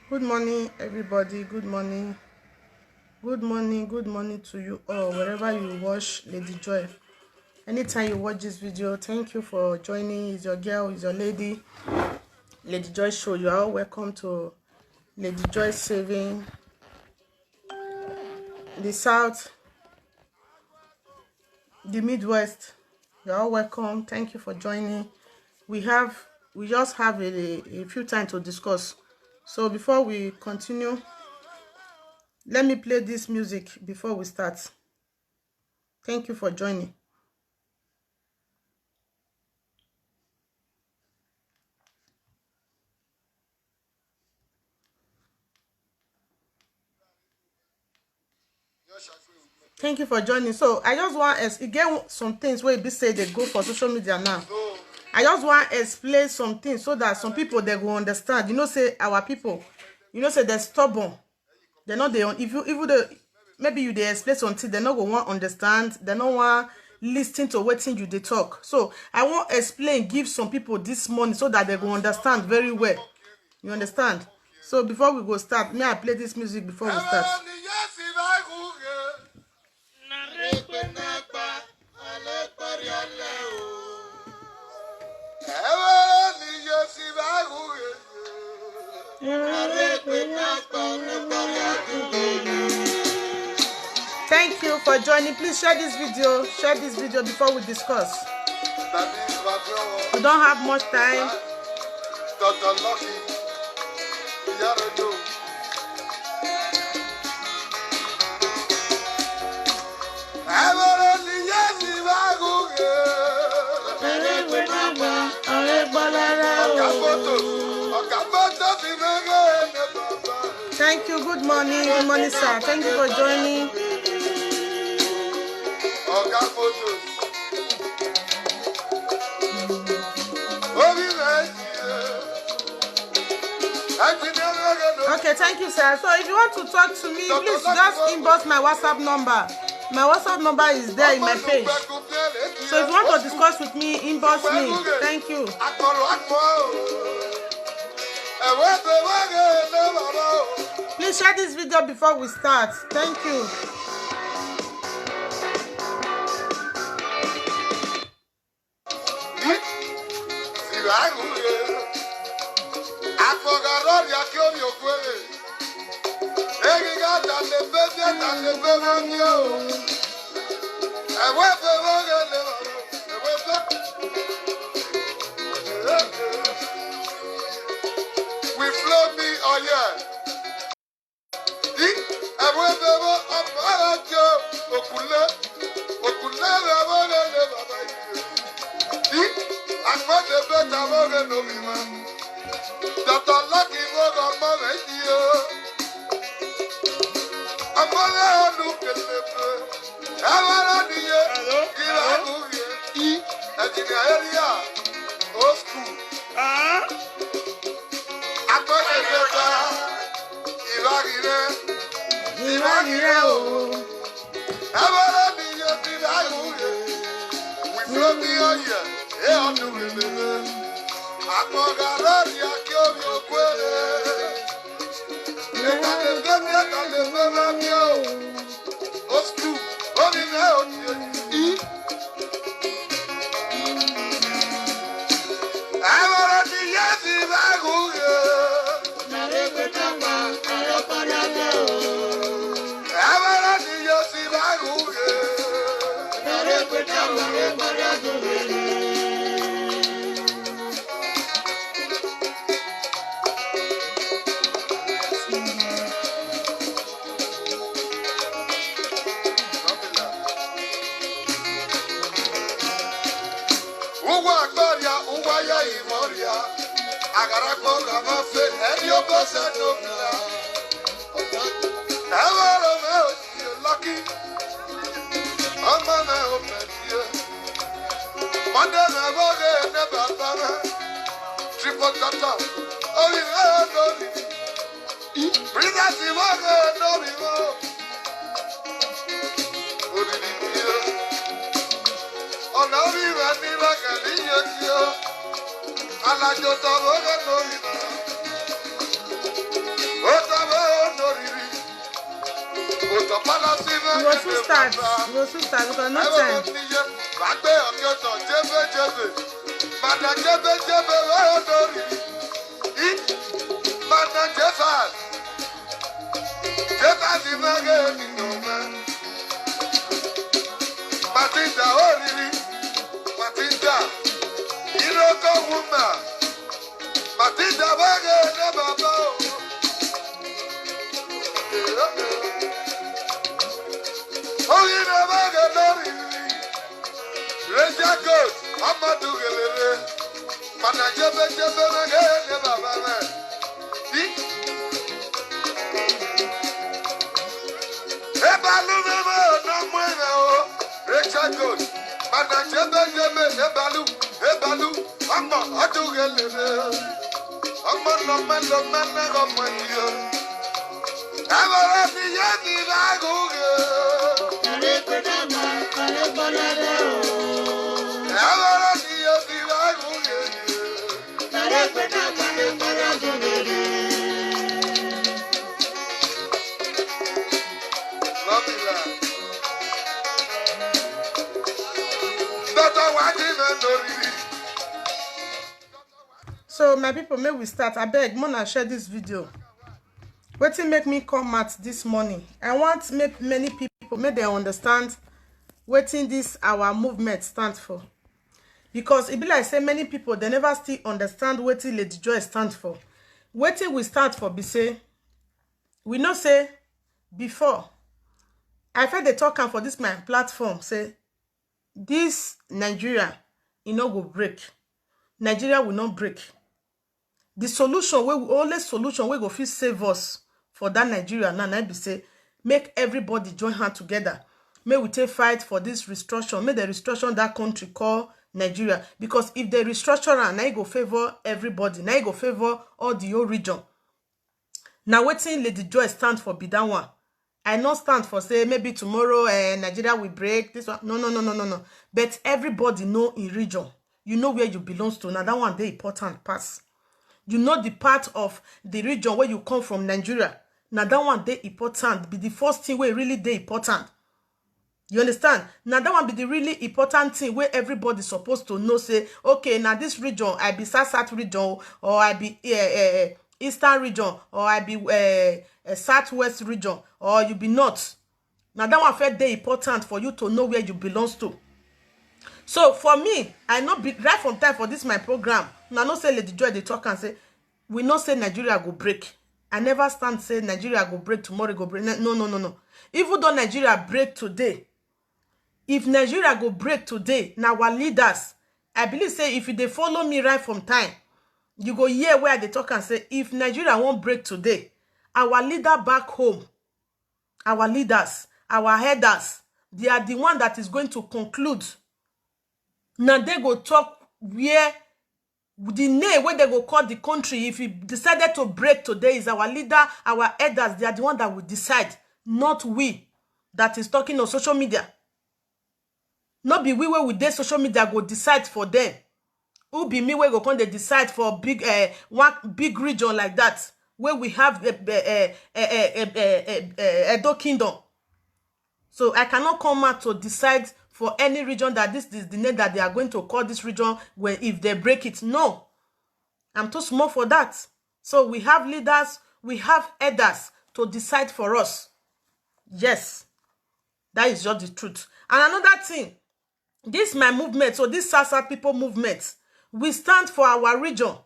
Good morning, everybody. Good morning. Good morning. Good morning to you all, wherever you watch Lady Joy. Anytime you watch this video, thank you for joining. Is your girl, is your lady, Lady Joy Show. You are all welcome to Lady Joy Saving the South, the Midwest. You are all welcome. Thank you for joining. We just have a few time to discuss. So before we continue, let me play this music before we start. Thank you for joining. Thank you for joining. So I just want to get some things where be say they go for social media now. I just want to explain some things so that some people they will understand. You know, say our people, you know, say they're stubborn. They're not they if you maybe you they explain something, they're not going to want understand. They don't want listen to what thing you they talk. So I want to explain, give some people this money so that they will understand very well. You understand? So before we go start, may I play this music before we start? Thank you for joining. Please share this video. Share this video before we discuss. We don't have much time. Thank you. Good morning. Good morning, sir. Thank you for joining. Okay, thank you, sir. So if you want to talk to me, please just inbox my WhatsApp number. My WhatsApp number is there in my page. So if you want to discuss with me, inbox me. Thank you. Please share this video before we start. Thank you. We flow me, oh yeah. will soon start. We will soon start because no time. Matinda, oh, Lily, Matinda, Iroko woman, Matinda, Baga, never bow. Oh, you never get Lily, Raja goes, I'm not doing it. Manager, never bow. Ebalu, no more. Richard good. Ebalu, I'm not doing it. I'm not no man, of my dear. Ever at the Yaki Lago. Ever at the Yaki Lago. So my people, may we start. I beg, Mona share this video. Wetin make me come out this morning. I want make many people make them understand wetin this our movement stands for. Because it be like say many people they never still understand wetin Lady Joy stands for. Wetin we stand for be say we know say before I felt the talking for this my platform say this Nigeria e no go break. Nigeria will not break. The solution only solution we go fit save us for that Nigeria now be say make everybody join hand together. May we take fight for this restructure. May the restructure that country call Nigeria. Because if they restructure and now go favor everybody, now go favor all the whole region. Now wetin Lady Joy stand for be that one. I not stand for say maybe tomorrow Nigeria will break this one. No. But everybody know in region. You know where you belong to. Now that one dey important pass. You know the part of the region where you come from, Nigeria. Now that one dey important. Be the first thing where really dey important. You understand? Now that one be the really important thing where everybody supposed to know. Say, okay, now this region I be South region, or I be Eastern region, or I be Southwest region, or you be North. Now that one felt dey important for you to know where you belong to. So for me, I not be right from time for this my program. Now no say Lady Joy they talk and say we not say Nigeria go break. I never stand say Nigeria go break tomorrow go break. No. Even though Nigeria break today, if Nigeria go break today, now our leaders, I believe say if they follow me right from time, you go hear where they talk and say if Nigeria won't break today, our leader back home, our leaders, our headers, they are the one that is going to conclude. Now they go talk where the name where they go call the country. If we decided to break today, is our leader, our elders, they are the one that will decide, not we that is talking on social media. Not be we where we dey social media go decide for them. Who be me where go come they decide for big one big region like that where we have Edo Kingdom. So I cannot come out to decide for any region that this is the name that they are going to call this region where if they break it. No. I'm too small for that. So we have leaders, we have elders to decide for us. Yes. That is just the truth. And another thing, this my movement, so this South people movement, we stand for our region.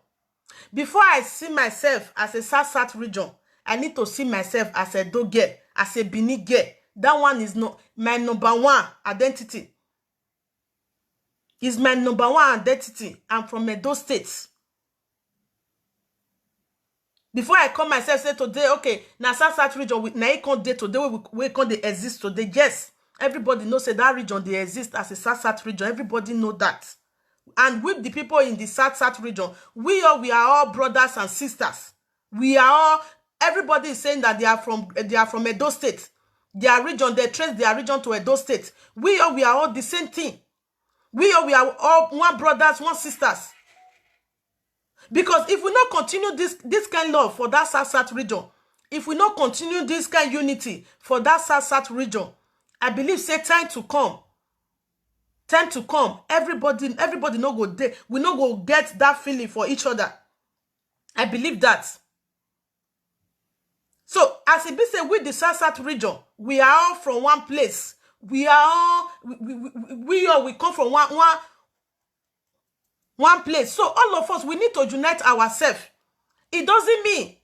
Before I see myself as a South region, I need to see myself as a Edo girl, as a Benin girl. That one is not my number one identity. Is my number one identity. I'm from Edo State. Before I call myself say today, okay, now South region we now can't day today we can't they exist today. Yes, everybody knows say that region they exist as a South region. Everybody know that. And with the people in the South region, we are all brothers and sisters. We are all, everybody is saying that they are from Edo State. Their region, they trace their region to Edo State. We are all the same thing. We are all one brothers, one sisters. Because if we not continue this kind of love for that South region, if we not continue this kind of unity for that South region, I believe say time to come. Time to come. Everybody no go there. We no go get that feeling for each other. I believe that. So, as it be say with the South region, we are all from one place. We are all, we come from one place. So, all of us, we need to unite ourselves. It doesn't mean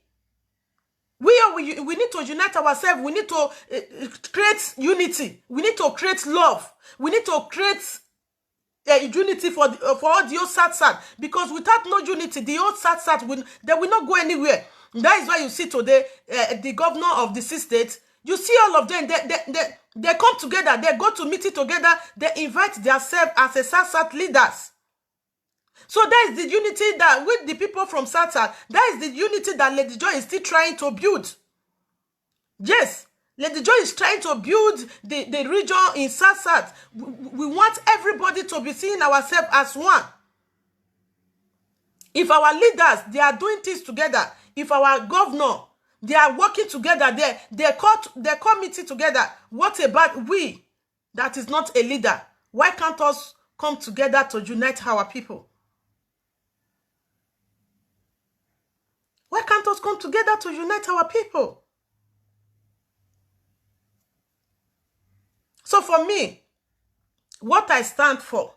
we need to unite ourselves. We need to create unity. We need to create love. We need to create unity for all the old SAT. Because without no unity, the old SAT they will not go anywhere. That is why you see today the governor of the state. You see all of them. They come together. They go to meeting together. They invite themselves as a SAT leaders. So that is the unity that with the people from SATA, that is the unity that Lady Joy is still trying to build. Yes, Lady Joy is trying to build the region in SAT. We want everybody to be seeing ourselves as one. If our leaders, they are doing things together, if our governor, they are working together, they call meeting together, what about we that is not a leader? Why can't us come together to unite our people? Why can't us come together to unite our people? So for me, what I stand for,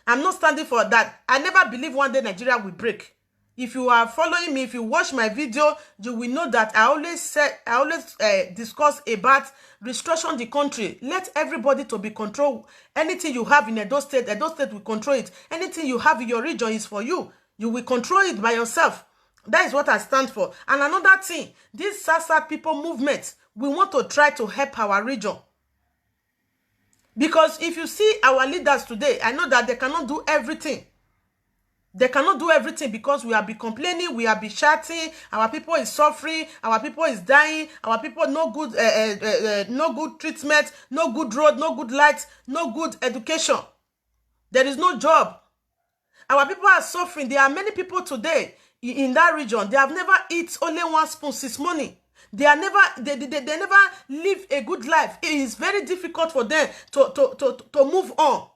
I'm not standing for that. I never believe one day Nigeria will break. If you are following me, if you watch my video, you will know that I always discuss about restructuring the country. Let everybody to be controlled. Anything you have in Edo State will control it. Anything you have in your region is for you. You will control it by yourself. That is what I stand for. And another thing, this SAT people movement, we want to try to help our region. Because if you see our leaders today, I know that they cannot do everything. They cannot do everything because we have been complaining, we have been shouting, our people is suffering, our people is dying, our people no good treatment, no good road, no good light, no good education. There is no job. Our people are suffering. There are many people today in that region. They have never eat only one spoon since morning. They never live a good life. It is very difficult for them to move on.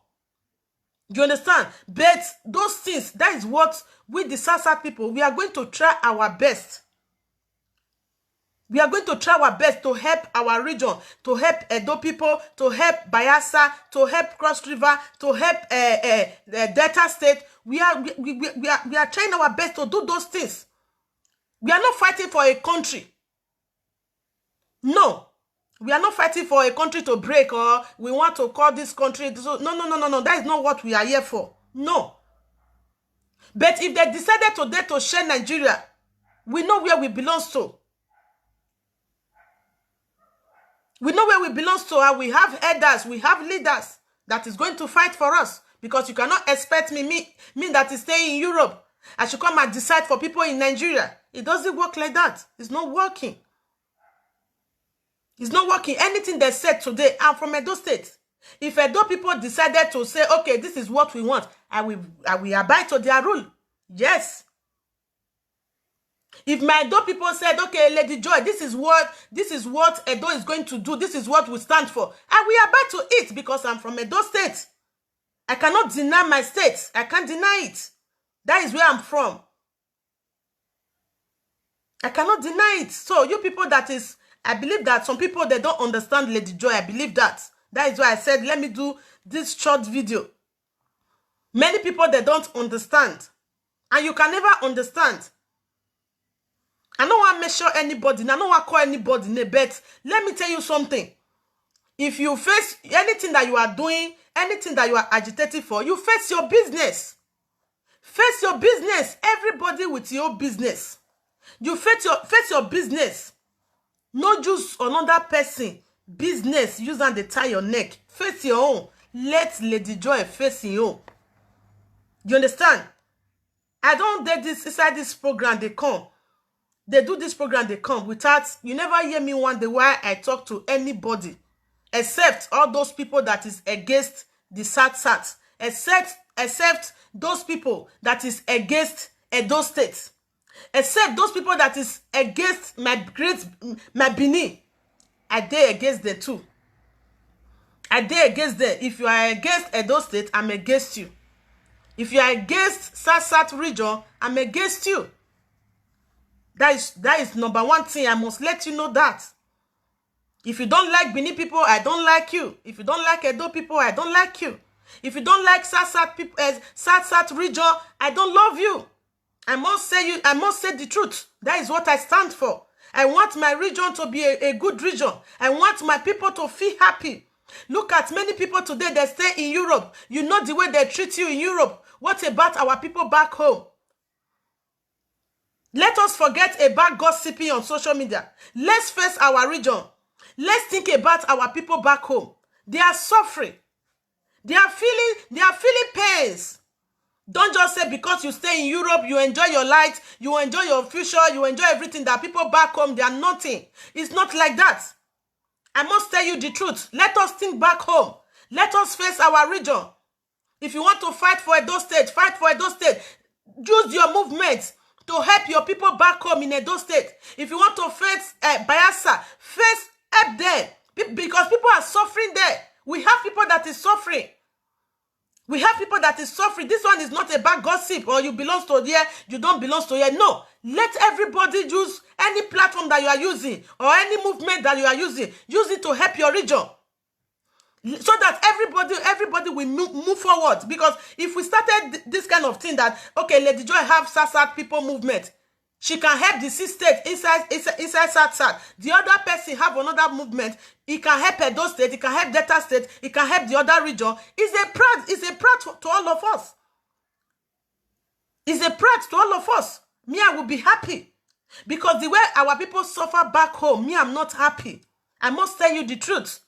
You understand? But those things, that is what with the SAT people, we are going to try our best. We are going to try our best to help our region, to help Edo people, to help Bayelsa, to help Cross River, to help Delta State. We are trying our best to do those things. We are not fighting for a country. No. We are not fighting for a country to break or we want to call this country. No. That is not what we are here for. No. But if they decided today to share Nigeria, we know where we belong to. We know where we belong to, and we have elders, we have leaders that is going to fight for us. Because you cannot expect me that is staying in Europe, I should come and decide for people in Nigeria. It doesn't work like that. It's not working. It's not working. Anything they said today, I'm from Edo State. If Edo people decided to say, okay, this is what we want, I will abide to their rule. Yes. If my Edo people said, okay, Lady Joy, this is what Edo is going to do, this is what we stand for, I will abide to it because I'm from Edo State. I cannot deny my state. I can't deny it. That is where I'm from. I cannot deny it. So you people I believe that some people, they don't understand Lady Joy. I believe that. That is why I said, let me do this short video. Many people, they don't understand. And you can never understand. I don't want to measure anybody. I don't want to call anybody. But let me tell you something. If you face anything that you are doing, anything that you are agitating for, you face your business. Face your business. Everybody with your business. You face your business. No use another person business use and they tie your neck. Face your own. Let Lady Joy face your own. You understand? I don't do this inside this program. They come. They do this program. They come without. You never hear me one day why I talk to anybody, except all those people that is against the SAT. Except those people that is against Edo State. Except those people that is against my Benin. I dare against them too. I dey against them. If you are against Edo State, I'm against you. If you are against South region, I'm against you. That is number one thing. I must let you know that. If you don't like Benin people, I don't like you. If you don't like Edo people, I don't like you. If you don't like South people, South region, I don't love you. I must say the truth. That is what I stand for. I want my region to be a good region. I want my people to feel happy. Look at many people today that stay in Europe. You know the way they treat you in Europe. What about our people back home? Let us forget about gossiping on social media. Let's face our region. Let's think about our people back home. They are suffering. They are feeling pains. Don't just say because you stay in Europe, you enjoy your light, you enjoy your future, you enjoy everything, that people back home, they are nothing. It's not like that. I must tell you the truth. Let us think back home. Let us face our region. If you want to fight for Edo State, fight for Edo State. Use your movement to help your people back home in Edo State. If you want to face Bayelsa, help them. Because people are suffering there. We have people that is suffering. We have people that is suffering. This one is not about gossip or you belong to here, you don't belong to here. No. Let everybody use any platform that you are using or any movement that you are using. Use it to help your region. So that everybody will move forward. Because if we started this kind of thing that, okay, Lady Joy have South people movement, she can help the state inside South. The other person have another movement. He can help Edo State. He can help Delta State. He can help the other region. It's a pride to all of us. It's a pride to all of us. Me, I will be happy. Because the way our people suffer back home, me, I'm not happy. I must tell you the truth.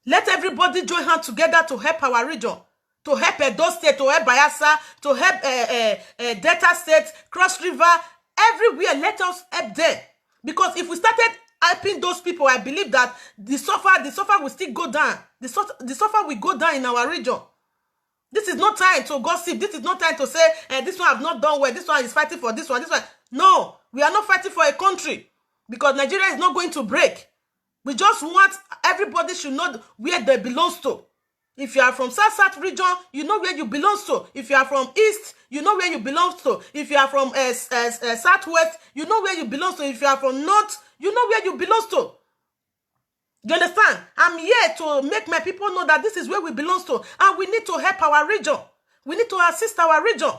Let everybody join hands together to help our region. To help Edo State, to help Bayelsa, to help Delta State, Cross River, everywhere. Let us help them. Because if we started helping those people, I believe that the suffer will still go down. The suffer will go down in our region. This is not time to gossip. This is not time to say, this one have not done well. This one is fighting for this one. No, we are not fighting for a country. Because Nigeria is not going to break. We just want everybody should know where they belong to. If you are from South region, you know where you belong to. If you are from East, you know where you belong to. If you are from Southwest, you know where you belong to. If you are from North, you know where you belong to. You understand? I'm here to make my people know that this is where we belong to. And we need to help our region. We need to assist our region.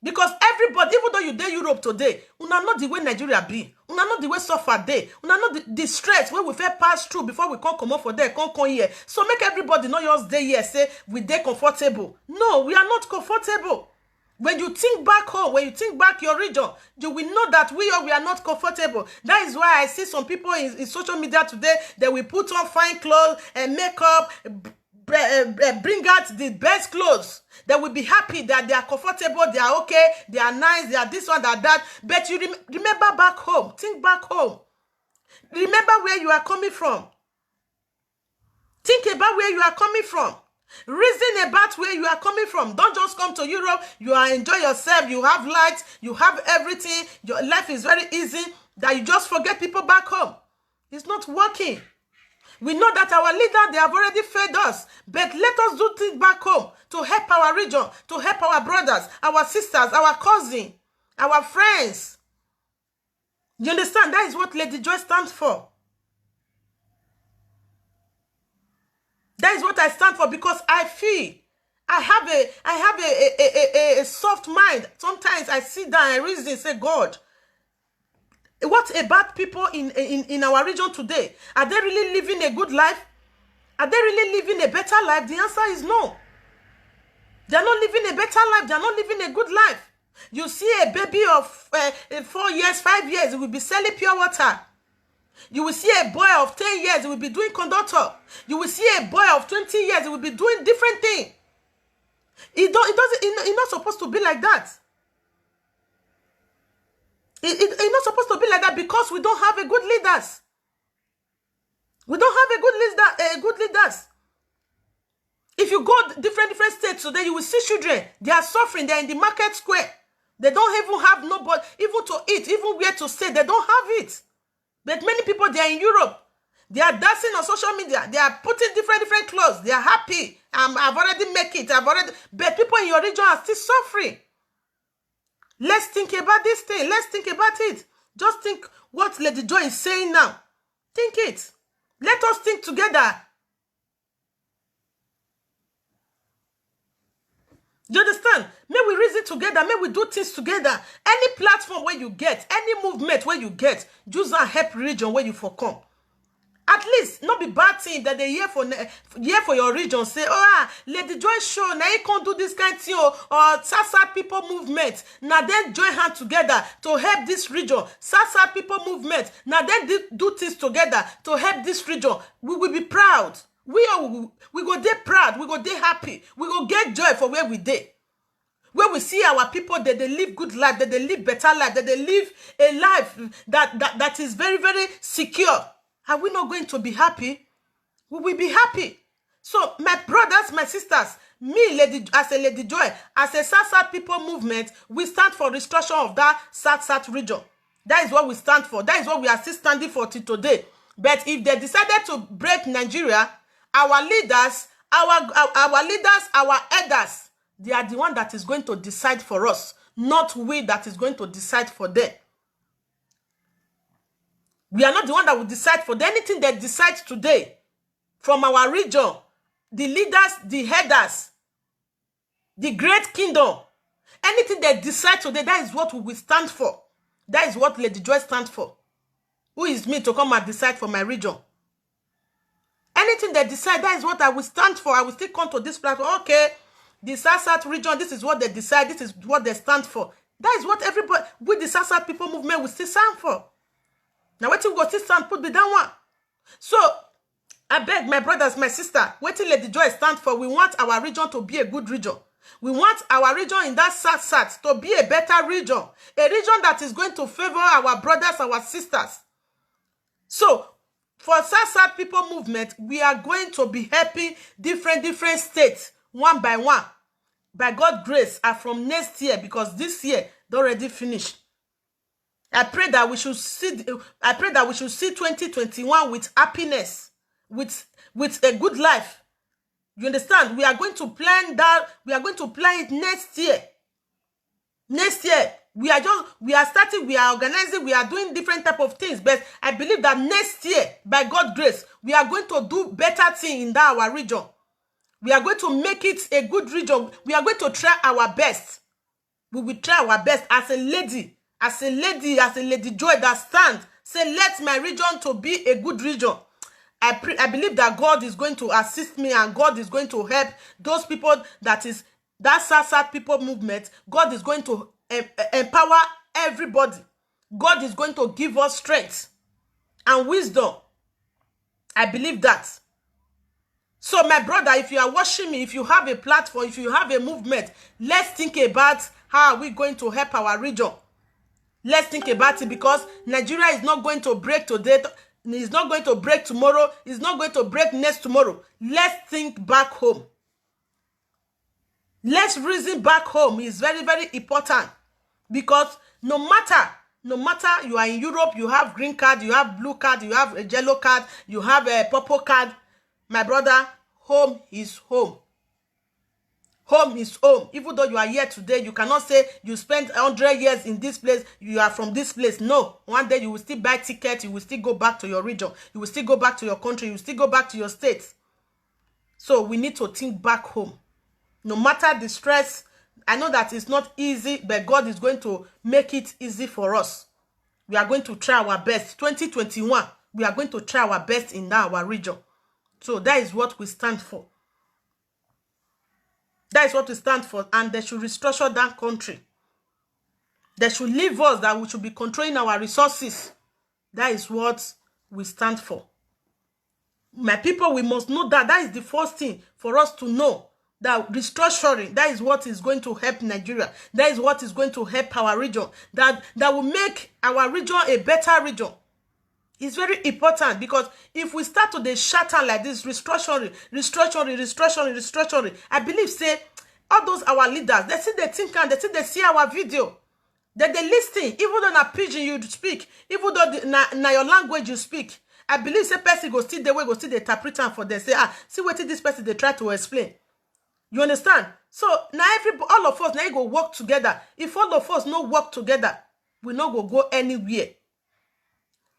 Because everybody, even though you dey Europe today, una know the way Nigeria be. Una know the way suffer dey. Una know the stress where we first pass through before we come out for there, come here. So make everybody know yours dey here, say we dey comfortable. No, we are not comfortable. When you think back home, when you think back your region, you will know that we are not comfortable. That is why I see some people in social media today, they will put on fine clothes and makeup, bring out the best clothes. They will be happy that they are comfortable, they are okay, they are nice, they are this one, that. But you remember back home. Think back home. Remember where you are coming from. Think about where you are coming from. Reason about where you are coming from. Don't just come to Europe. You are enjoy yourself. You have light. You have everything. Your life is very easy. That you just forget people back home. It's not working. We know that our leaders, they have already fed us. But let us do things back home to help our region, to help our brothers, our sisters, our cousins, our friends. You understand? That is what Lady Joy stands for. That is what I stand for, because I feel I have a soft mind. Sometimes I sit down and reason and say, God, what about people in our region today? Are they really living a good life? Are they really living a better life? The answer is no. They are not living a better life. They are not living a good life. You see a baby of 4 years, 5 years, it will be selling pure water. You will see a boy of 10 years, he will be doing conductor. You will see a boy of 20 years, he will be doing different things. It's not supposed to be like that. It's not supposed to be like that, because we don't have a good leaders. We don't have a good leaders. If you go different states today, you will see children. They are suffering. They are in the market square. They don't even have nobody, even to eat, even where to stay. They don't have it. But many people, they are in Europe. They are dancing on social media. They are putting different clothes. They are happy. I've already make it. But people in your region are still suffering. Let's think about this thing. Let's think about it. Just think what Lady Joy is saying now. Think it. Let us think together. Do you understand? May we reason together. May we do things together. Any platform where you get, any movement where you get, just help region where you for come. At least, not be bad thing that they hear for your region. Say, Lady Joy show, now you can't do this kind of thing, or Sasa people movement. Now then join hands together to help this region. Sasa people movement. Now then do things together to help this region. We will be proud. We go dey proud. We go dey happy. We go get joy for where we dey. Where we see our people that they live good life, that they live better life, that they live a life that is very, very secure. Are we not going to be happy? We will be happy. So, my brothers, my sisters, me, as a Lady Joy, as a South people movement, we stand for restoration of that South region. That is what we stand for. That is what we are still standing for till today. But if they decided to break Nigeria, our leaders, our elders, they are the one that is going to decide for us, not we that is going to decide for them. We are not the one that will decide for them. Anything they decide today from our region, the leaders, the headers, the great kingdom, anything they decide today, that is what we will stand for. That is what Lady Joy stands for. Who is me to come and decide for my region? Anything they decide, that is what I will stand for. I will still come to this platform. Okay, the South region, this is what they decide. This is what they stand for. That is what everybody with the South people movement will still stand for. Now, what you go still stand, put me down one. So, I beg my brothers, my sister, what Lady Joy stand for? We want our region to be a good region. We want our region in that South to be a better region. A region that is going to favor our brothers, our sisters. So, for South people movement, we are going to be helping different states, one by one. By God's grace, and from next year, because this year, they already finished. I pray that we should see 2021 with happiness, with a good life. You understand? We are going to plan that. We are going to plan it next year. Next year, we are starting, we are organizing, we are doing different type of things. But I believe that next year, by God's grace, we are going to do better things in that our region. We are going to make it a good region. We are going to try our best. We will try our best as a Lady Joy that stands. Say, let my region to be a good region. I believe that God is going to assist me, and God is going to help those people that South people movement. God is going to empower everybody. God is going to give us strength and wisdom. I believe that. So, my brother, if you are watching me, if you have a platform, if you have a movement, let's think about how are we going to help our region. Let's think about it, because Nigeria is not going to break today. It's not going to break tomorrow. It's not going to break next tomorrow. Let's think back home. Let's reason back home. It's very, very important, because no matter you are in Europe, you have green card, you have blue card, you have a yellow card, you have a purple card. My brother, home is home. Home is home. Even though you are here today, you cannot say you spent 100 years in this place, you are from this place. No. One day you will still buy tickets, you will still go back to your region, you will still go back to your country, you will still go back to your state. So we need to think back home. No matter the stress, I know that it's not easy, but God is going to make it easy for us. We are going to try our best. 2021, we are going to try our best in our region. So that is what we stand for. That is what we stand for. And they should restructure that country. They should leave us, that we should be controlling our resources. That is what we stand for. My people, we must know that. That is the first thing for us to know. That restructuring, that is what is going to help Nigeria. That is what is going to help our region. That will make our region a better region. It's very important, because if we start to shatter like this, restructuring, I believe, say, all those our leaders, they see the think and they see our video. They listen, even though na pidgin you speak, even though na your language you speak. I believe say person go still the way go still the interpret for them. Say, see what this person they try to explain. You understand? So now all of us now go work together. If all of us no work together, we not go anywhere.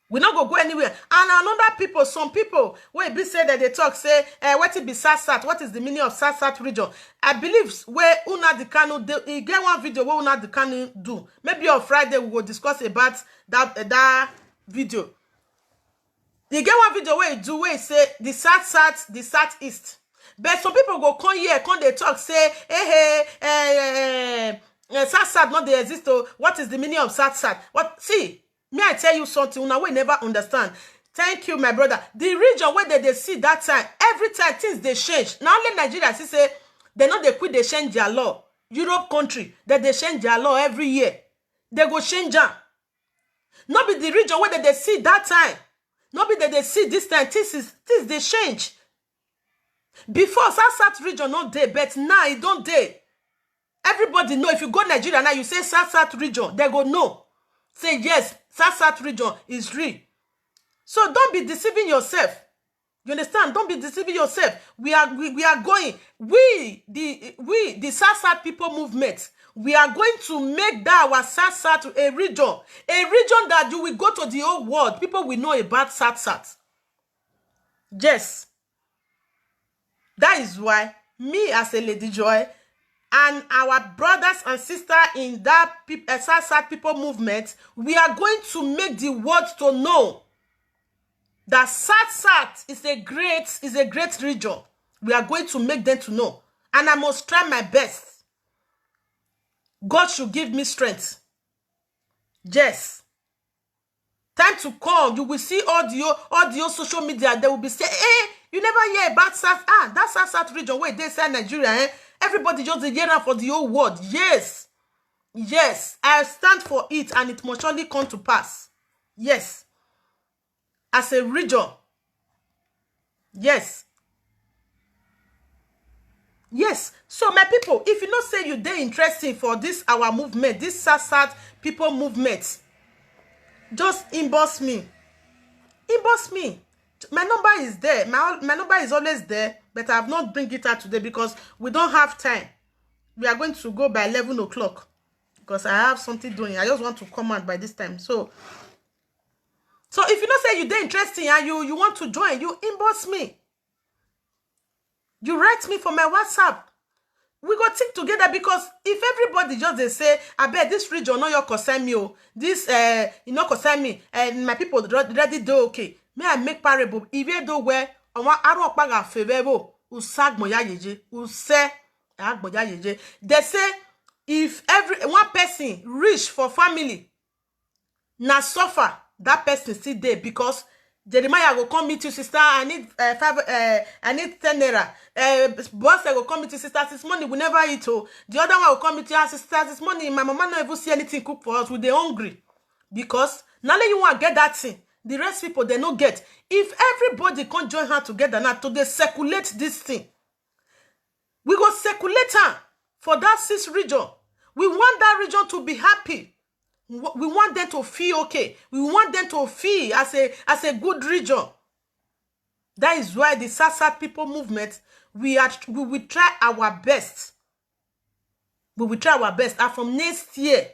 We not go anywhere. And another people, some people, when be say that they talk, say, what it be SASAT? What is the meaning of SASAT region? I believe where Nnamdi Kanu, he get one video where Nnamdi Kanu do. Maybe on Friday we will discuss about that video. He get one video where he do where he say the SASAT, the Southeast. But some people go come here, come they talk, say, SASAT not they exist. Oh, what is the meaning of SASAT? What see? Me, I tell you something, una we never understand. Thank you, my brother. The region where they see that time, every time things they change. Now only Nigeria say they know they quit, they change their law. Europe country, that they change their law every year. They go change them. Not be the region where they see that time. Not be that they see this time. This they change. Before South region not there, but now it don't there. Everybody know. If you go Nigeria now, you say South region, they go no. Say yes, South region is real. So don't be deceiving yourself. You understand? Don't be deceiving yourself. We are going. We the South people movement. We are going to make that our South a region that you will go to the whole world. People will know about South. Yes. That is why me as a Lady Joy and our brothers and sisters in that South people movement, we are going to make the world to know that South is a great region. We are going to make them to know. And I must try my best. God should give me strength. Yes. Time to come, you will see audio social media. They will be saying, hey, you never hear about South. That South region where they say Nigeria, Everybody just hear that for the whole world. Yes. Yes. I stand for it and it must surely come to pass. Yes. As a region. Yes. Yes. So my people, if you not say you dey interesting for this our movement, this South people movement, just inbox me. Inbox me. My number is there. My number is always there, but I have not bring it out today because we don't have time. We are going to go by 11 o'clock because I have something doing. I just want to come out by this time. So if you not say you dey interesting and you want to join, you inbox me. You write me for my WhatsApp. We go think together because if everybody just they say, I bet this region no your concern me, this you know concern me, and my people ready do okay. May I make parable even though where on one arrow paga favebo usag moya yeje use agboya yeje. They say if every one person rich for family na suffer, that person still there because Jeremiah go come meet you, sister. I need I need 10 naira. Boss I go come meet you, sister. This money we never eat. Oh, the other one will come meet you, sister. This money my mama not even see anything cook for us. We they hungry because now that you want to get that thing, the rest people they no get. If everybody can't join hand together now to they circulate this thing, we go circulate her for that 6 region. We want that region to be happy. We want them to feel okay. We want them to feel as a good region. That is why the South people movement, we will try our best. We will try our best. And from next year,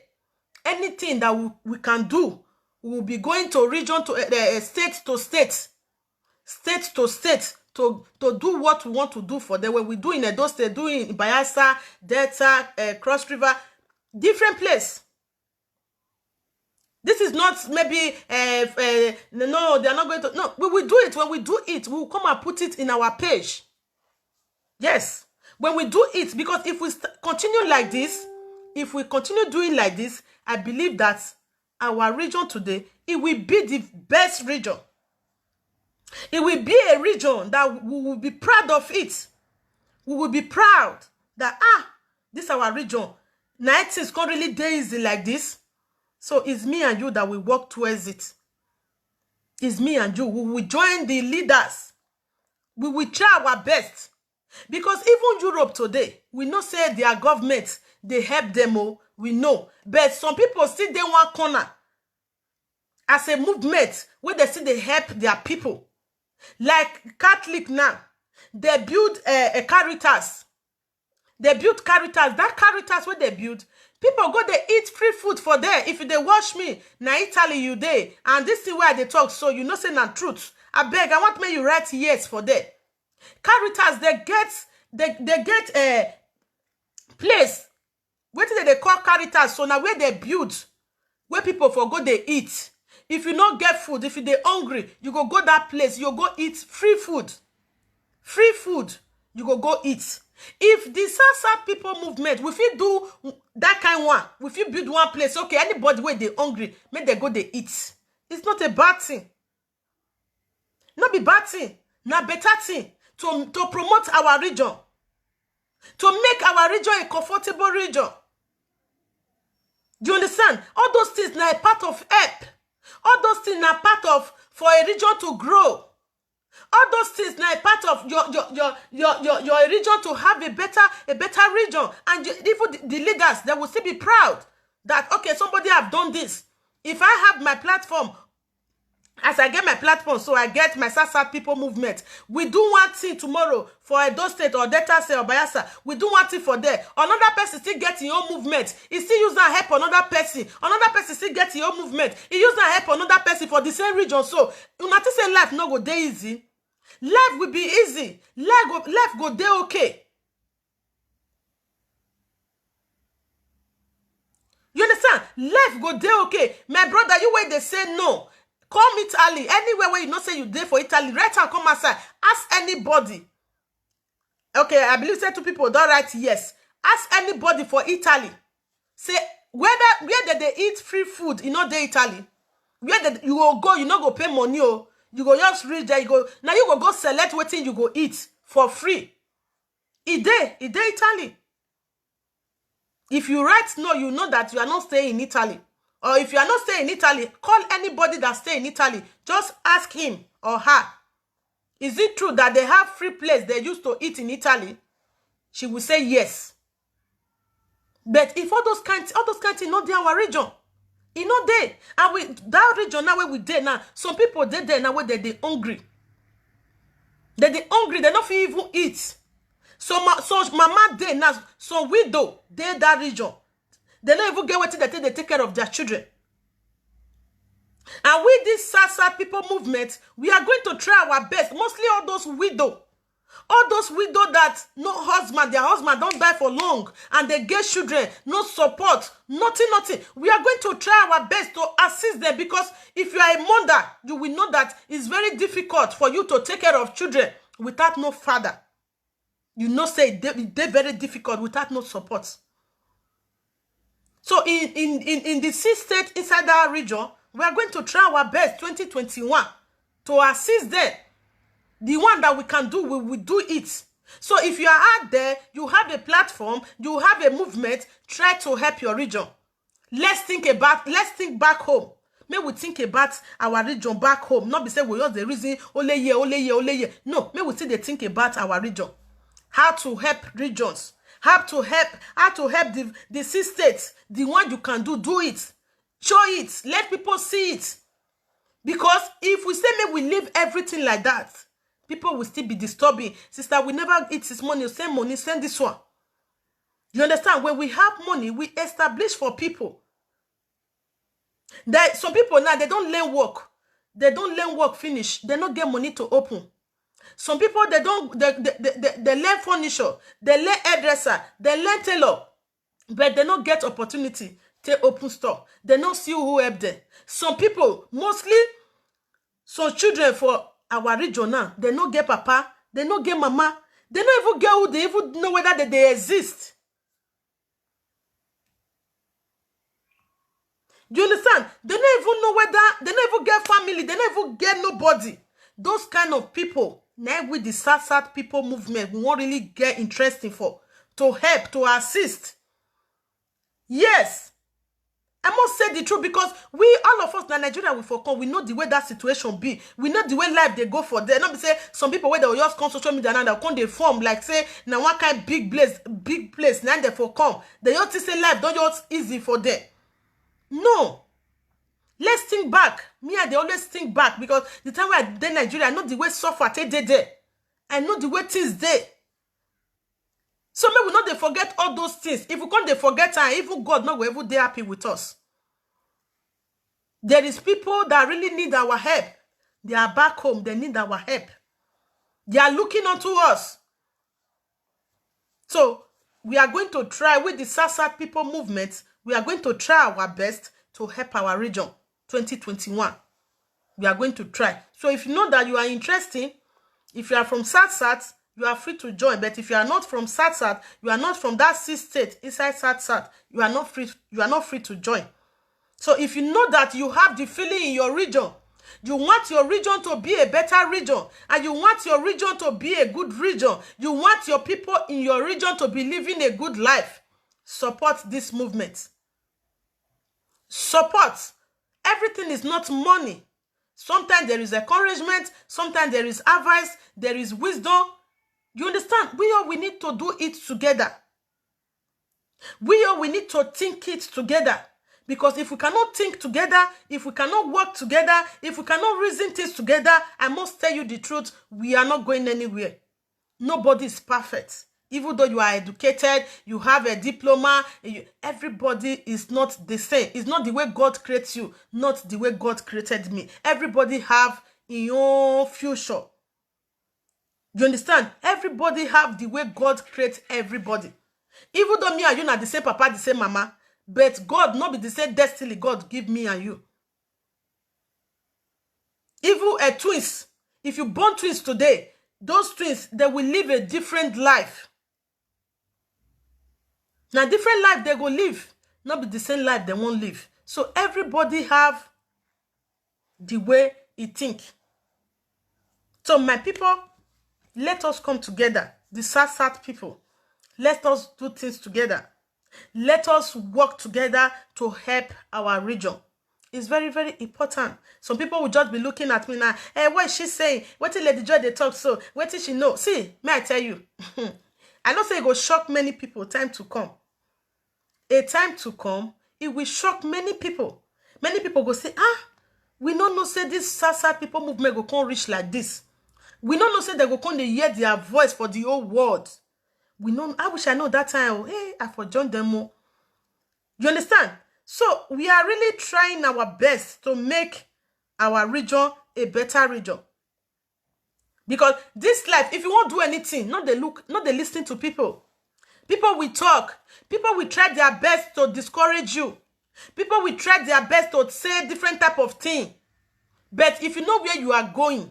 anything that we can do, we will be going to region to state to state to do what we want to do for them. When we do in Edo State, do in Bayelsa, Delta, Cross River, different place. This is not maybe, no, they are not going to, no, we will do it. When we do it, we will come and put it in our page. Yes. When we do it, because if we continue like this, if we continue doing like this, I believe that our region today, it will be the best region. It will be a region that we will be proud of it. We will be proud that, this is our region. Nights is not really easy like this. So it's me and you that will work towards it. It's me and you. We will join the leaders. We will try our best. Because even Europe today, we know say their government, they help them all. We know. But some people still they one corner. as a movement where they see they help their people. Like Catholic now, they build a Caritas. They build Caritas. That Caritas where they build, people go, they eat free food for there. If they watch me, na Italy you dey. And this is where they talk, so you know say na truth. I beg, I want me you write yes for there. Caritas, they get a place. What they call Caritas? So now where they build, where people for go they eat. If you not get food, if you they hungry, you go that place. You go eat free food. Free food. You go eat. If the Sasa people movement, if you do that kind one, if you build one place, okay, anybody where they hungry, make they go they eat. It's not a bad thing. Not be bad thing. Not better thing to promote our region. To make our region a comfortable region. Do you understand? All those things are a part of help. All those things are part of for a region to grow. All those things are a part of your region to have a better region. And even the leaders, they will still be proud that, okay, somebody have done this. If I have my platform, as I get my platform, so I get my Sasa people movement. We do one thing tomorrow for Edo State or Delta State or Bayelsa. We do one thing for there. Another person still get your own movement. He still use that help another person. Another person still get your own movement. He use that help another person for the same region. So, you not say life no go dey easy. Life will be easy. Life go dey okay. You understand? Life go dey okay. My brother, you wait they say no. Come Italy. Anywhere where you know say you dey for Italy, write and come outside. Ask anybody. Okay, I believe say two people don't write yes. Ask anybody for Italy. Say where did they eat free food? You know they Italy. Where did you will go? You not go pay money. Oh. You go just reach there. You go now. You go select what thing you go eat for free. It dey Italy. If you write no, you know that you are not staying in Italy. Or if you are not staying in Italy, call anybody that stay in Italy. Just ask him or her. Is it true that they have free place they used to eat in Italy? She will say yes. But if all those kinds not there our region, it not there. And with that region now where we there now, some people there now where they hungry. They hungry, they not even eat. So mama there now, some widow there that region. They don't even get what they take care of their children. And with this Sasa people movement, we are going to try our best. Mostly all those widow that no husband, their husband don't die for long, and they get children, no support, nothing. We are going to try our best to assist them, because if you are a mother, you will know that it's very difficult for you to take care of children without no father. You know, say they're very difficult without no support. So in the 6 states inside our region, we are going to try our best 2021 to assist them. The one that we can do, we will do it. So if you are out there, you have a platform, you have a movement, try to help your region. Let's think back home. May we think about our region back home. Not be say we use the reason, ole ye. No, may we still think about our region. How to help regions. How to help the 6 states. The one you can do it. Show it. Let people see it. Because if we say may we leave everything like that, people will still be disturbing. Sister, we never eat this money. Send money, send this one. You understand? When we have money, we establish for people. Some people now, they don't learn work. They don't learn work finish. They don't get money to open. Some people, they learn furniture, they learn hairdresser, they learn tailor, but they don't get opportunity to open store. They don't see who help them. Some people, mostly some children for our region now, they don't get papa, they don't get mama, they don't even get who, they even know whether they exist. Do you understand? They don't even know whether, they don't even get family, they don't even get nobody. Those kind of people, now with the sad people movement, we won't really get interesting for, to help, to assist. Yes. I must say the truth, because we, all of us in Nigeria, we know the way that situation be. We know the way life they go for there. Not be say some people where they will just come social media and they'll come they form like say now one kind big place now they for come. They just say life don't just easy for them. No. Let's think think back. Me, I dey always think back because the time when I dey Nigeria, I know the way suffer take dey there. I know the way things dey. So maybe we not dey forget all those things. If we can't dey forget, even God not go ever dey happy with us. There is people that really need our help. They are back home. They need our help. They are looking unto us. So we are going to try with the SASAT people movement. We are going to try our best to help our region 2021. We are going to try. So if you know that you are interested, if you are from SASAT, you are free to join. But if you are not from SASAT, you are not from that 6 state inside SASAT, you are not free to join. So if you know that you have the feeling in your region, you want your region to be a better region, and you want your region to be a good region, you want your people in your region to be living a good life, support this movement. Support. Everything is not money. Sometimes there is encouragement, sometimes there is advice, there is wisdom. You understand? We need to do it together. We need to think it together. Because if we cannot think together, if we cannot work together, if we cannot reason things together, I must tell you the truth, we are not going anywhere. Nobody is perfect. Even though you are educated, you have a diploma, everybody is not the same. It's not the way God creates you, not the way God created me. Everybody have your future. You understand? Everybody have the way God creates everybody. Even though me and you not the same papa, the same mama, but God not be the same destiny God give me and you. Even a twins, if you born twins today, those twins, they will live a different life. Now, different life they go live, not be the same life they won't live. So everybody have the way he think. So my people, let us come together, the SASAT people. Let us do things together. Let us work together to help our region. It's very, very important. Some people will just be looking at me now. Hey, what is she saying? What did Lady Joy they talk so? What did she know? See, may I tell you? I don't say it will shock many people. Time to come. A time to come, it will shock many people. Many people go say, we don't know say this SASAT people movement go come reach like this. We don't know say they go come to hear their voice for the whole world. We know, I wish I know that time. Hey, I for join them more. You understand? So we are really trying our best to make our region a better region. Because this life, if you won't do anything, not they listen to people. People will talk. People will try their best to discourage you. People will try their best to say different type of thing. But if you know where you are going,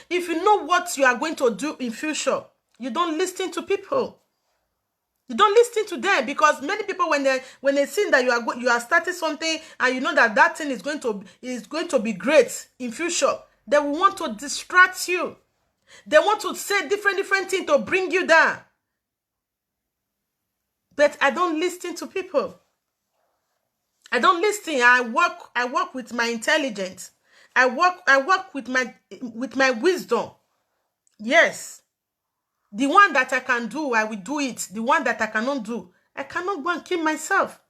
if you know what you are going to do in future, you don't listen to people. You don't listen to them, because many people when they see that you are starting something and you know that thing is going to be great in future, they will want to distract you. They want to say different things to bring you down. But I don't listen to people. I don't listen. I work with my intelligence. I work with my wisdom. Yes. The one that I can do, I will do it. The one that I cannot do, I cannot go and kill myself.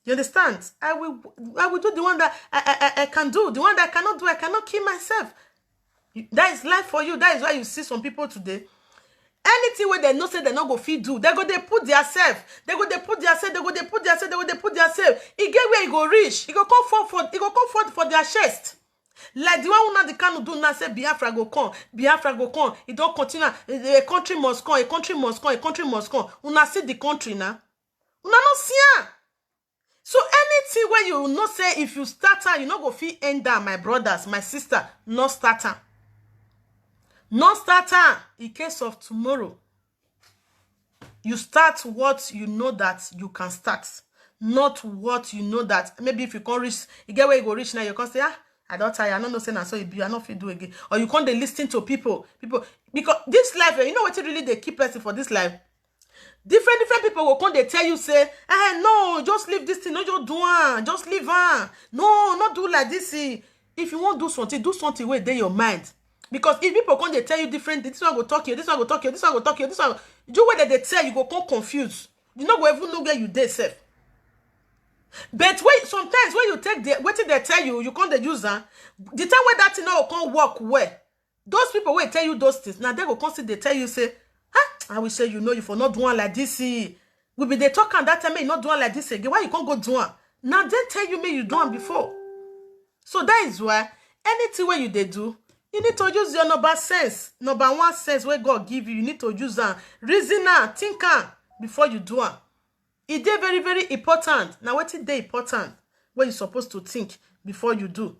You understand? I will do the one that I can do. The one that I cannot do, I cannot kill myself. That is life for you. That is why you see some people today. Anything where they know say they not go fit do, they put their self. They put their self. It get where it go reach. It go come forward for their chest. Like the one who now the can do now say Biafra go come. It don't continue. A country must come. A country must come. Una see the country now. Una not see her. So anything where you not say if you start her, you not go fit end down, my brothers, my sister, not start her. Not start her. In case of tomorrow, you start what you know that you can start. Not what you know that maybe if you can't reach, you get where you go reach now, you can say, I don't tire, I don't know say na so it be, I not fit do again. Or you can't listen to people. Because this life, you know what really they keep person for this life? Different people will come, they tell you, say, no, just leave this thing, no, just leave her. No, not do like this. If you want to do something where they your mind. Because if people come, they tell you different things, this one go talk here, this one go talk here, this one go talk here, this one. Do what they tell you, go come confused. You know go even know where you dey safe. But when sometimes when you take the what they tell you, you can't use them. The time when that thing now can't work well. Those people will tell you those things. Now they go constantly tell you say, I will say you know you for not doing like this. We be they talking that time you not doing like this again. Why you can't go do it? Now they tell you me you do it before. So that is why anything where you they do, you need to use your number sense. Number one sense where God give you. You need to use them. Reason and think before you do it. It is very, very important. Now, what is important? What you're supposed to think before you do.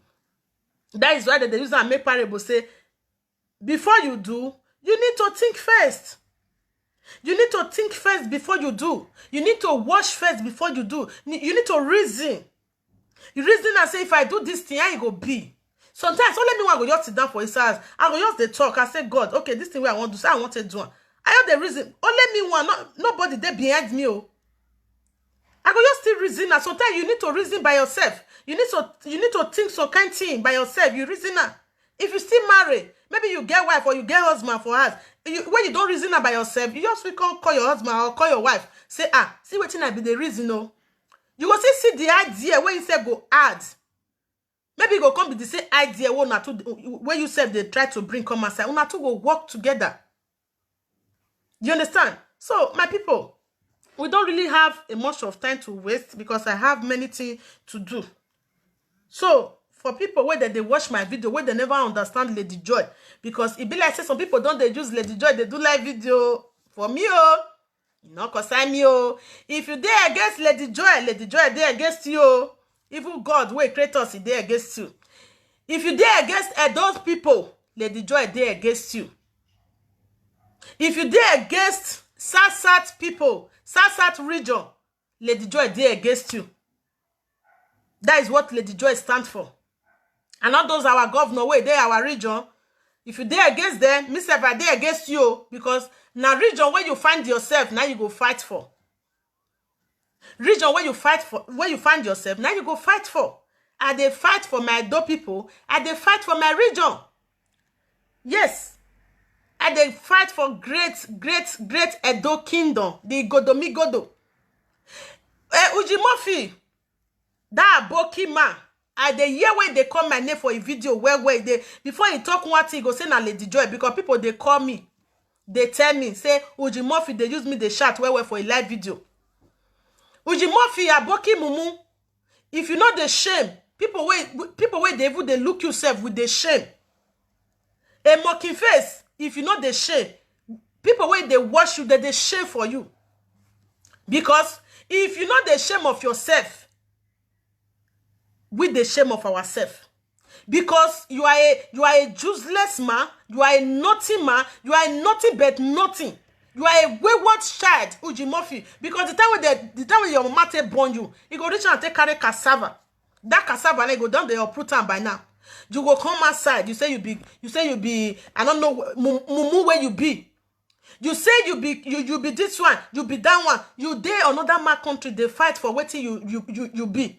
That is why the user and make parable say, before you do, you need to think first. You need to think first before you do. You need to watch first before you do. You need to reason. You reason and say, if I do this thing, how it go be? Sometimes, only me want to go just sit down for his house. I go just the talk. I say, God, okay, this thing where I want to say, I want to do. I have the reason. Only me want, nobody there behind me. Oh. I go just still reason. And sometimes you need to reason by yourself. You need to think some kind of thing by yourself. You reason. If you still marry, maybe you get wife or you get husband for us. When you don't reason by yourself, you just call your husband or call your wife. Say, see what I be the reason. No. You go see the idea where you say go add. Maybe you go come with the same idea where you said they try to bring come aside. Una two go work together. You understand? So, my people, we don't really have a much of time to waste because I have many things to do. So, for people where they watch my video, where they never understand Lady Joy, because it be like say some people don't they use Lady Joy, they do live video for me, no concern me, If you dare against Lady Joy they against you, Even God wey create us, they against you. If you dare against those people, Lady Joy they against you. If you dare against Sasat people, Sasat region, Lady Joy they against you. That is what Lady Joy stands for. And not those our governor way, they our region. If you dare against them, myself I dare against you, because now region where you find yourself, now you go fight for. Region where you fight for, where you find yourself, now you go fight for. I they fight for my Edo people, I they fight for my region. Yes. I they fight for great Edo kingdom, the Godomigodo. Uji Murphy, that Boki man, I the year where they call my name for a video where they before he talk one thing, go say na Lady Joy, because people they call me, they tell me, say Uji Murphy, they use me the chat where for a live video. Uji Murphy, Aboki Mumu, if you know the shame, people wait they even they look yourself with the shame. A mocking face, if you know the shame, people wait they watch you, they shame for you. Because if you know the shame of yourself, with the shame of ourselves. Because you are a useless man, you are a naughty man, you are a naughty but nothing. You are a wayward child, Uji Murphy. Because the time when your mother born you, you go reach and take carry cassava. That cassava and go down there or put on by now. You go come outside, you say you be, I don't know, mumu where you be. You say you be this one, you be that one. You there another man country, they fight for what you be.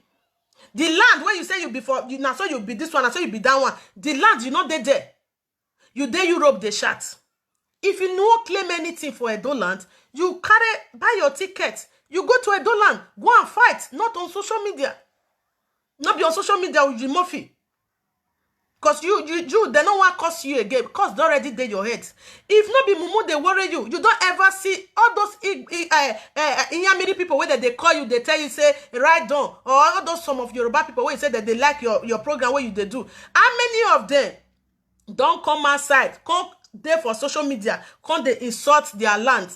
The land where you say you be for, now so you be this one, now so you be that one. The land, you know they there. You there Europe, they shot. If you no claim anything for Edo land, you buy your ticket. You go to Edo land, go and fight. Not on social media. Not be on social media with Uji Murphy. Because you they don't want to curse you again. Because they already did your head. If not be mumu, they worry you. You don't ever see all those Inyamiri people where they call you, they tell you, say, right down. Or all those some of Yoruba people where you say that they like your program, where they do. How many of them don't come outside, come there for social media, come they insult their land?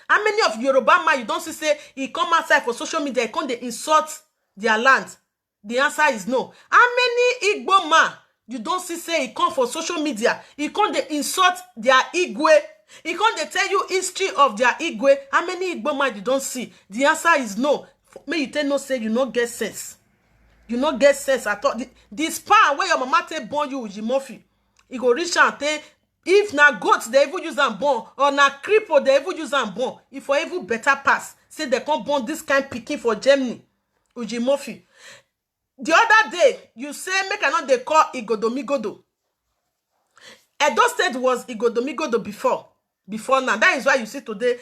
How many of Yoruba man you don't see say he come outside for social media, come they insult their land? The answer is no. How many Igbo man you don't see say he come for social media, he come they insult their Igwe, he come they tell you history of their Igwe? How many Igbo man you don't see? The answer is no. May you tell no say you not get sense. You not get sense at all. This part where your mama take born you Uji Murphy, he go reach and tell, if na goat they even use and born, or na cripple they even use and born, if for even better pass, say they can't born this kind picking for Germany, Uji Murphy. The other day, you say, make I not they call Igodomigodo. Edo State was Igodomigodo before now. That is why you see today,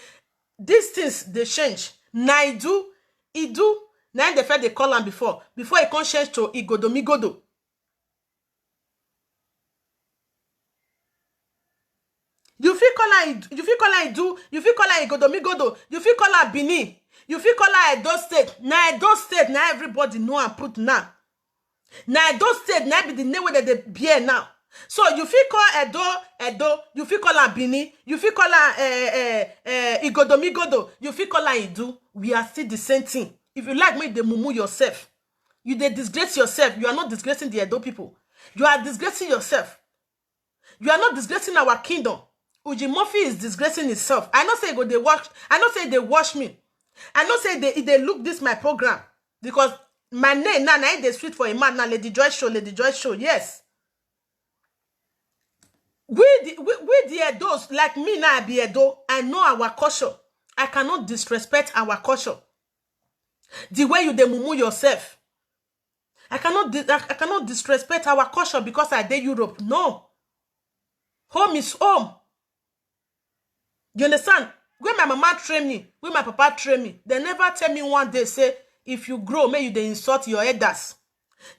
these things, they change. Na Idu, Now the fact they call him before he can't change to Igodomigodo. You feel call her Idu, you feel call her Igodomigodo, you feel call her Bini, you feel call her Edo State. Now Edo State, now everybody know and put now. Now Edo State, now be the name where they be now. So you feel call Edo, you feel call her Bini, you feel call her Igodomigodo, you feel call her Idu. We are still the same thing. If you like me, they mumu yourself. You they disgrace yourself. You are not disgracing the Edo people. You are disgracing yourself. You are not disgracing our kingdom. Uji Murphy is disgracing himself. I not say go they watch. I not say they watch me. I not say they look this my program because my name now they sweet for a man now. Lady Joy show. Yes. We the Edos like me now. I be Edo. I know our culture. I cannot disrespect our culture. The way you dey mumu yourself. I cannot disrespect our culture because I dey Europe. No. Home is home. You understand? When my mama train me, when my papa train me, they never tell me one day, say, if you grow, may you they insult your elders.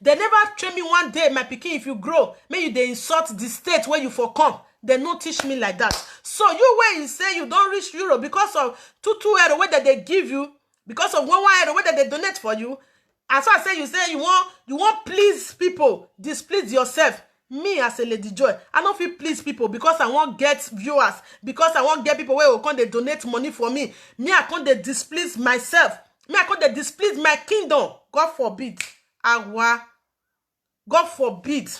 They never train me one day, my pikin, if you grow, may you they insult the state where you for come. They no teach me like that. So you where you say you don't reach Europe because of 2 euro where they give you, because of 1 euro where they donate for you. As I say, you say you want please people, displease yourself. Me as a Lady Joy, I don't feel please people because I want get viewers, because I want get people where will come they donate money for me. Me I can't they displease myself. Me I can't they displease my kingdom. God forbid. Awa. God forbid.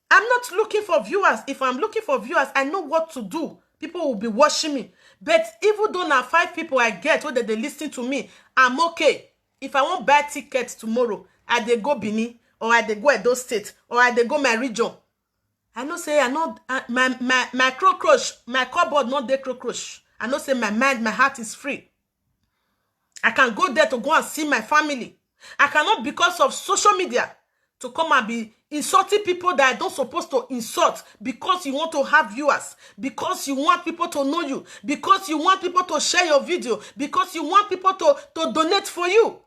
I'm not looking for viewers. If I'm looking for viewers, I know what to do. People will be watching me. But even though now 5 people I get whether they listen to me, I'm okay. If I want buy tickets tomorrow, I they go Bini. Or I they go Edo State, or I they go my region. I know say I know my cockroach, my cupboard not the cockroach. I know say my mind, my heart is free. I can go there to go and see my family. I cannot because of social media to come and be insulting people that I don't supposed to insult because you want to have viewers, because you want people to know you, because you want people to share your video, because you want people to donate for you.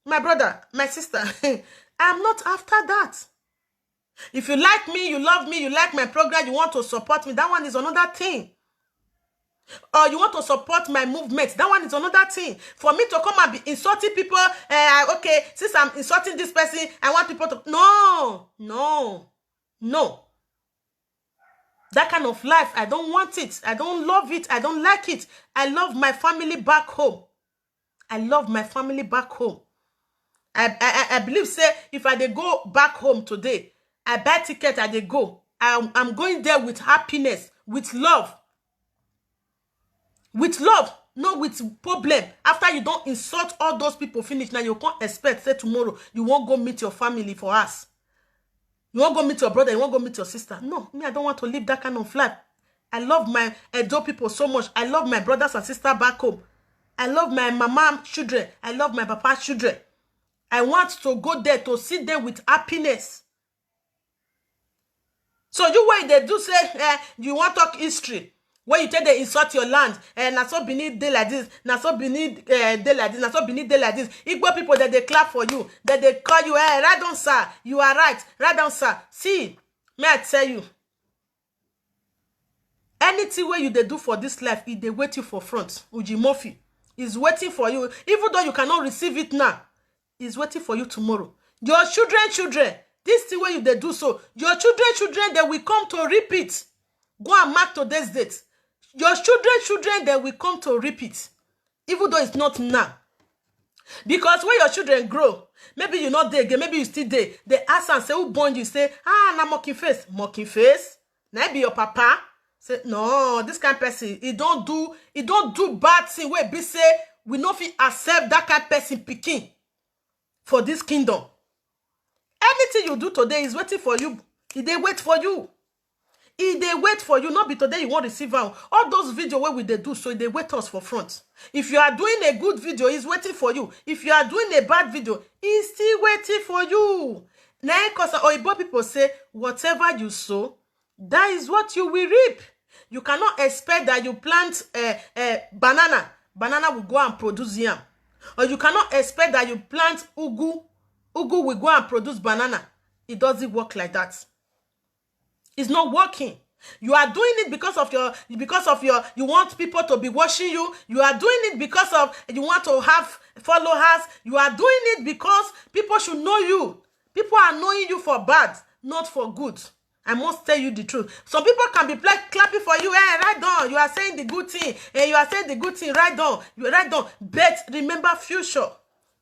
My brother, my sister, I'm not after that. If you like me, you love me, you like my program, you want to support me, that one is another thing. Or you want to support my movement, that one is another thing. For me to come and be insulting people, okay, since I'm insulting this person, I want people to... No. That kind of life, I don't want it. I don't love it. I don't like it. I love my family back home. I believe, say, if I dey go back home today, I buy ticket, I dey go. I'm going there with happiness, with love. With love, not with problem. After you don't insult all those people finish, now you can't expect, say tomorrow, you won't go meet your family for us. You won't go meet your brother, you won't go meet your sister. No, me, I don't want to live that kind of life. I love my Edo people so much. I love my brothers and sisters back home. I love my mama children. I love my papa children. I want to go there to sit there with happiness. So you way they do say, you want to talk history. When you tell they insult your land, na so Benin day like this, na so Benin day like this, na so Benin day like this. Igbo people that they clap for you, that they call you, right on sir, you are right, right on sir. See, may I tell you, anything where you they do for this life, if they wait you for front, Uji Murphy is waiting for you, even though you cannot receive it now. Is waiting for you tomorrow. Your children, this thing where you they do so, your children, they will come to repeat. Go and mark today's date. Your children, they will come to repeat. Even though it's not now. Because when your children grow, maybe you're not there again, maybe you still there. They ask and say, who born you? Say, na mocking face. Mocking face? Na be your papa? Say, no, this kind of person, he don't do bad thing where be say, we not fit accept that kind of person picking. For this kingdom. Anything you do today is waiting for you. They wait for you. If they wait for you, not be today you won't receive out. All those videos where we they do, so they wait us for front. If you are doing a good video, he's waiting for you. If you are doing a bad video, he's still waiting for you. Now, because Oyibo people say, whatever you sow, that is what you will reap. You cannot expect that you plant banana. Banana will go and produce yam. Or you cannot expect that you plant ugu will go and produce banana. It doesn't work like that. It's not working. You are doing it because of your you want people to be watching you. You are doing it because of you want to have followers. You are doing it because people should know you. People are knowing you for bad, not for good. I must tell you the truth. Some people can be clapping for you. Hey, right on. You are saying the good thing. Hey, you are saying the good thing. Right on. You right on. But remember future.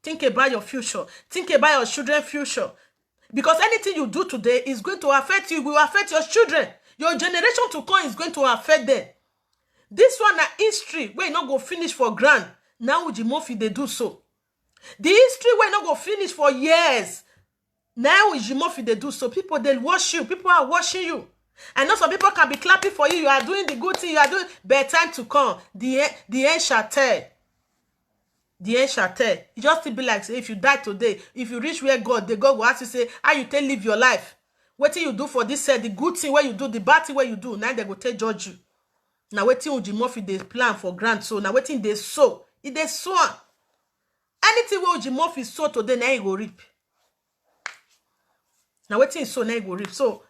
Think about your future. Think about your children's future. Because anything you do today is going to affect you. It will affect your children. Your generation to come is going to affect them. This one na history where you not go finish for grand. Now Ujimofi they do so. The history where you not go finish for years. Now Ujimofi they do so. People they watch you. People are watching you. I know some people can be clapping for you. You are doing the good thing. You are doing. But time to come. The end shall tell. The end shall tell. It just be like say, if you die today, if you reach where God, the God will ask you say, how you tell live your life. What you do for this the good thing where you do, the bad thing where you do, now they go tell judge you. Now waiting Ujimofi they plan for grant so now waiting they sow. If they sow anything where Ujimofi sow today, now you go reap. Now waiting so now you go reap. So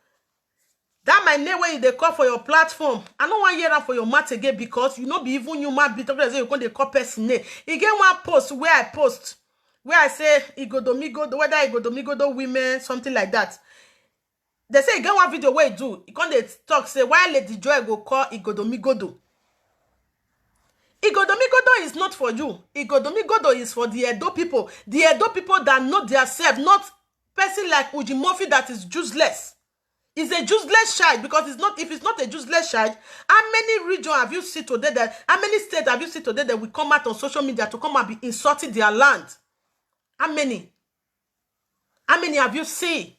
that my name where they call for your platform. I don't want to hear that for your mouth again because you know be even you might be talking say you can't call person name. You get one post where I post where I say Igodomigodo, whether Igodomigodo women, something like that. They say you get one video where you do. You can't talk say why Lady Joy go call Igodomigodo. Igodomigodo is not for you. Igodomigodo is for the Edo people. The Edo people that know themselves, not person like Ujimofi that is useless. It's a useless child because it's not. If it's not a useless child, how many regions have you seen today that? How many states have you seen today that will come out on social media to come and be insulting their land? How many? How many have you seen?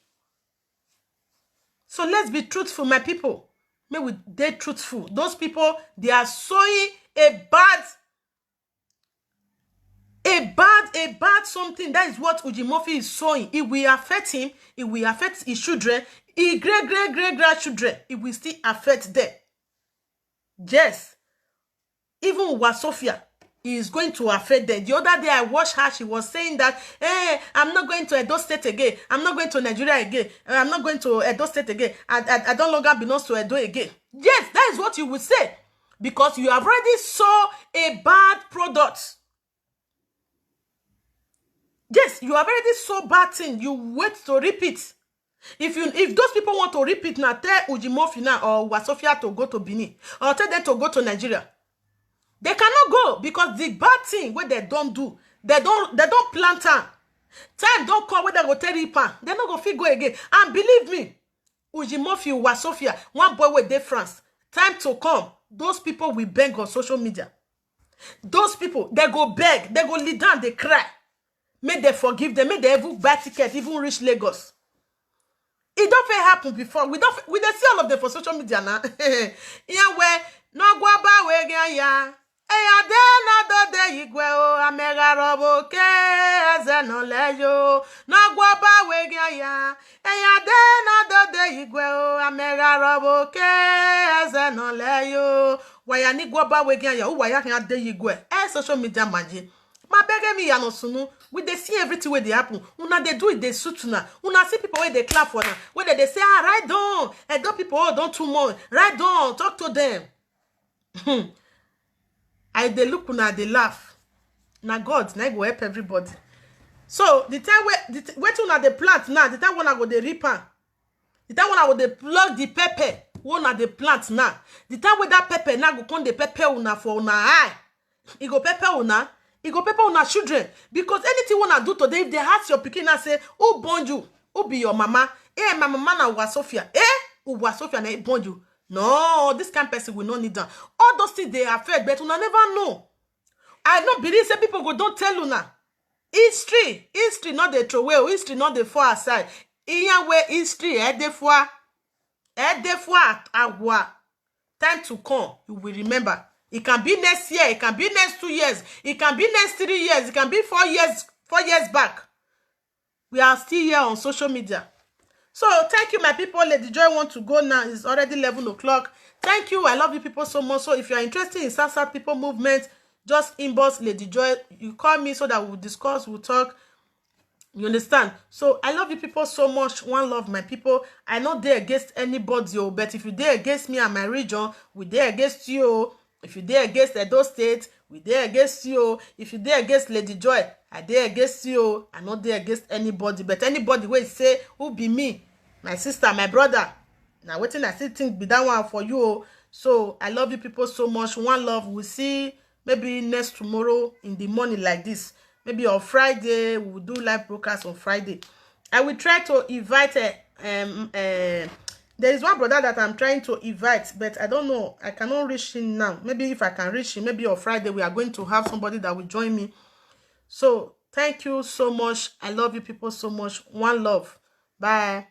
So let's be truthful, my people. May we be truthful. Those people, they are sowing a bad something. That is what Ujimofi is sowing. It will affect him. It will affect his children. His great-grandchildren. It will still affect them. Yes. Even Wasofia is going to affect them. The other day I watched her. She was saying that, hey, I'm not going to Edo State again. I'm not going to Nigeria again. I'm not going to Edo State again. I don't longer belong to Edo again. Yes, that is what you will say. Because you have already saw a bad product. Yes, you have already saw bad thing. You wait to repeat. If those people want to repeat now, tell Ujimofi now or Wasofia to go to Benin or tell them to go to Nigeria. They cannot go because the bad thing what they don't do, they don't plant time. Time don't come when they go tell Ripa. They not go fit go again. And believe me, Ujimofi, Wasofia, one boy with difference. Time to come, those people will beg on social media. Those people, they go beg, they go lead down, they cry. May they forgive them, may they even buy ticket, even reach Lagos. It don't happen before. We see all of them for social media now. Yeah, where no guaba we ya. Eya de na do de igwe o amega robo ke eze no leyo. No guaba we ya. Eya de na do de igwe o amega robo ke eze no leyo. Waya ni guaba we ya. O waya kan de igwe. Social media manji. Ma bege mi ya no sunu. We they see everything where they happen. Una they do it, they suit una. Una see people where they clap for them. Where they say, right down. And don't people, don't too much. Right down, talk to them. I they look una, they laugh. Now God, now go help everybody. So the time where una they plant now, the time when I go the reaper. The time when I go they plug the pepper. One of the plant now. The time where that pepper now go come the pepper una for una eye. It go pepper una. It go pepper on our children. Because anything wanna do today, if they ask your pikin and say, who born you? Who be your mama? Eh, my mama na Wasofia. Who Wasofia na born you? No, this kind of person will not need that. All those things they affect, but una never know. I don't believe say people go don't tell una. History not the throw away, history not the far aside. Iyan way history, de fois agua. Time to come, you will remember. It can be next year. It can be next 2 years. It can be next 3 years. It can be 4 years. 4 years back. We are still here on social media. So thank you, my people. Lady Joy want to go now. It's already 11 o'clock. Thank you. I love you people so much. So if you are interested in South people movement, just inbox Lady Joy. You call me so that we'll discuss, we'll talk. You understand? So I love you people so much. One love, my people. I know they against anybody, but if you dare against me and my region, we dare against you. If you dare against Edo State, we dare against you. If you dare against Lady Joy, I dare against you. I not dare against anybody, but anybody will say who be me, my sister, my brother. Now waiting, I still think be that one for you. So I love you people so much. One love. We'll see maybe next tomorrow in the morning like this. Maybe on Friday, we'll do live broadcast on Friday. I will try to invite there is one brother that I'm trying to invite, but I don't know. I cannot reach him now. Maybe if I can reach him, maybe on Friday, we are going to have somebody that will join me. So, thank you so much. I love you people so much. One love. Bye.